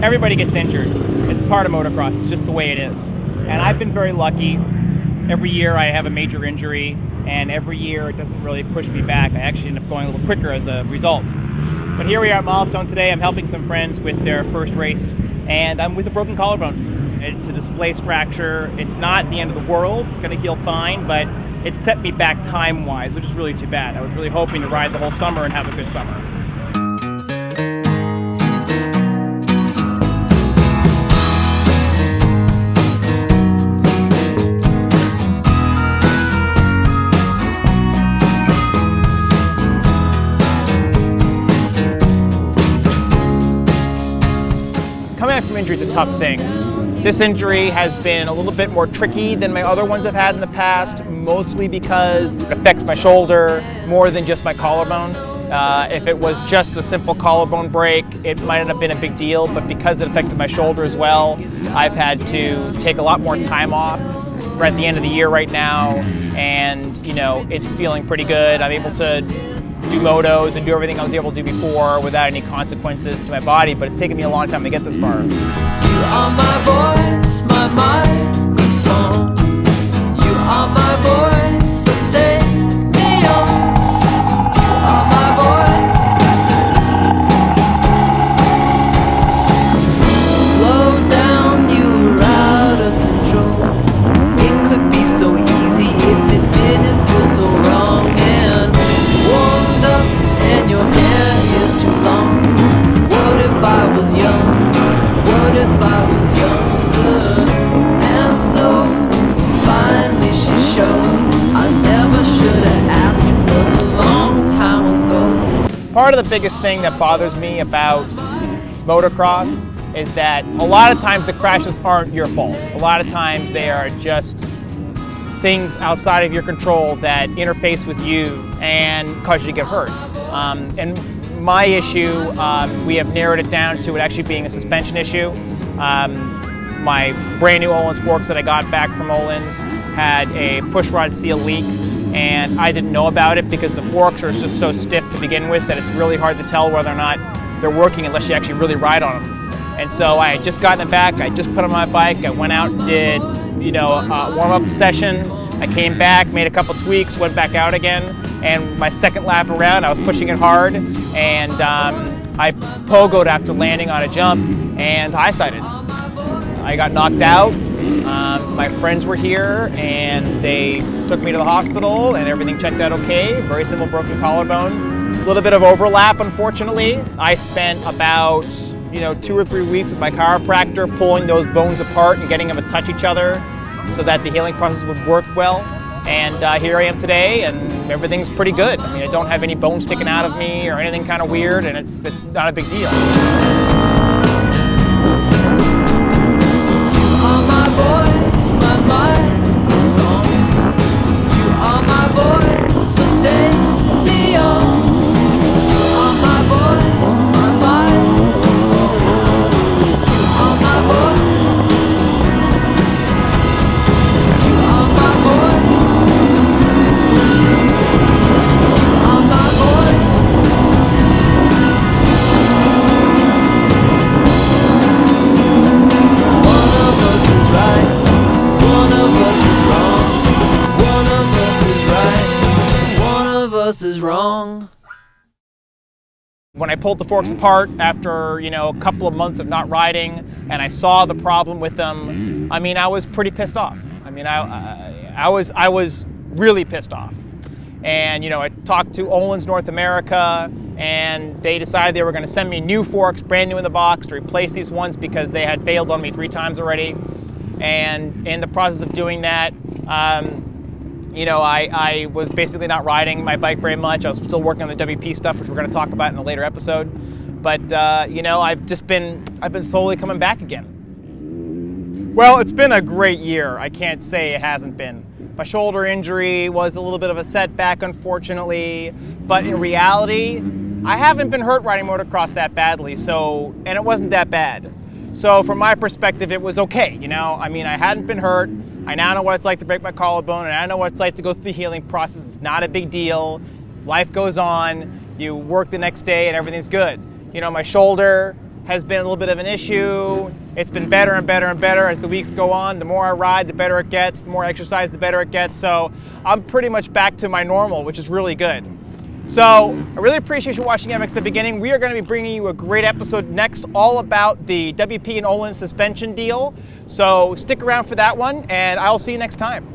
everybody gets injured. It's part of motocross. It's just the way it is. And I've been very lucky. Every year I have a major injury, and every year it doesn't really push me back. I actually end up going a little quicker as a result. But here we are at Milestone today. I'm helping some friends with their first race, and I'm with a broken collarbone. It's a displaced fracture. It's not the end of the world. It's going to heal fine, but it set me back time-wise, which is really too bad. I was really hoping to ride the whole summer and have a good summer. Coming back from injury is a tough thing. This injury has been a little bit more tricky than my other ones I've had in the past, mostly because it affects my shoulder more than just my collarbone. If it was just a simple collarbone break, it might have been a big deal, but because it affected my shoulder as well, I've had to take a lot more time off. We're at the end of the year right now, and it's feeling pretty good. I'm able to do motos and do everything I was able to do before without any consequences to my body, but it's taken me a long time to get this far. You are my voice, my microphone. You are my voice, so take me on. You are my voice. Slow down, you are out of control. It could be so easy if it didn't feel so wrong. And warmed up and your hair is too long. What if I was young? What if I was younger? And so finally she showed I never should have asked. It was a long time ago. Part of the biggest thing that bothers me about motocross is that a lot of times the crashes aren't your fault. A lot of times they are just things outside of your control that interface with you and cause you to get hurt. And my issue, we have narrowed it down to it actually being a suspension issue. My brand new Öhlins forks that I got back from Öhlins had a push rod seal leak, and I didn't know about it because the forks are just so stiff to begin with that it's really hard to tell whether or not they're working unless you actually really ride on them. And so I had just gotten it back, I just put it on my bike, I went out and did a warm-up session. I came back, made a couple tweaks, went back out again, and my second lap around I was pushing it hard, and I pogoed after landing on a jump and high-sided. I got knocked out. My friends were here and they took me to the hospital and everything checked out okay. Very simple broken collarbone. A little bit of overlap, unfortunately. I spent about 2 or 3 weeks with my chiropractor pulling those bones apart and getting them to touch each other so that the healing process would work well. And here I am today, and everything's pretty good. I mean, I don't have any bones sticking out of me or anything kind of weird, and it's not a big deal. You are my voice, my microphone. You are my voice, so take me on. You are my voice, my microphone. You are my voice. You are my voice. You are my voice. One of us is right, one of us is wrong. One of us is right, one of us is wrong. When I pulled the forks apart after a couple of months of not riding, and I saw the problem with them, I mean, I was pretty pissed off. I mean, I was really pissed off. And I talked to Öhlins North America, and they decided they were going to send me new forks, brand new in the box, to replace these ones because they had failed on me 3 times already. And in the process of doing that, I was basically not riding my bike very much. I was still working on the WP stuff, which we're going to talk about in a later episode. But I've been slowly coming back again. Well, it's been a great year. I can't say it hasn't been. My shoulder injury was a little bit of a setback, unfortunately, but in reality, I haven't been hurt riding motocross that badly, and it wasn't that bad. So from my perspective, it was okay, I mean, I hadn't been hurt. I now know what it's like to break my collarbone, and I know what it's like to go through the healing process. It's not a big deal. Life goes on. You work the next day, and everything's good. My shoulder, has been a little bit of an issue. It's been better and better and better as the weeks go on. The more I ride, the better it gets. The more I exercise, the better it gets. So I'm pretty much back to my normal, which is really good. So I really appreciate you watching MX the beginning. We are going to be bringing you a great episode next all about the WP and Olin suspension deal. So stick around for that one, and I'll see you next time.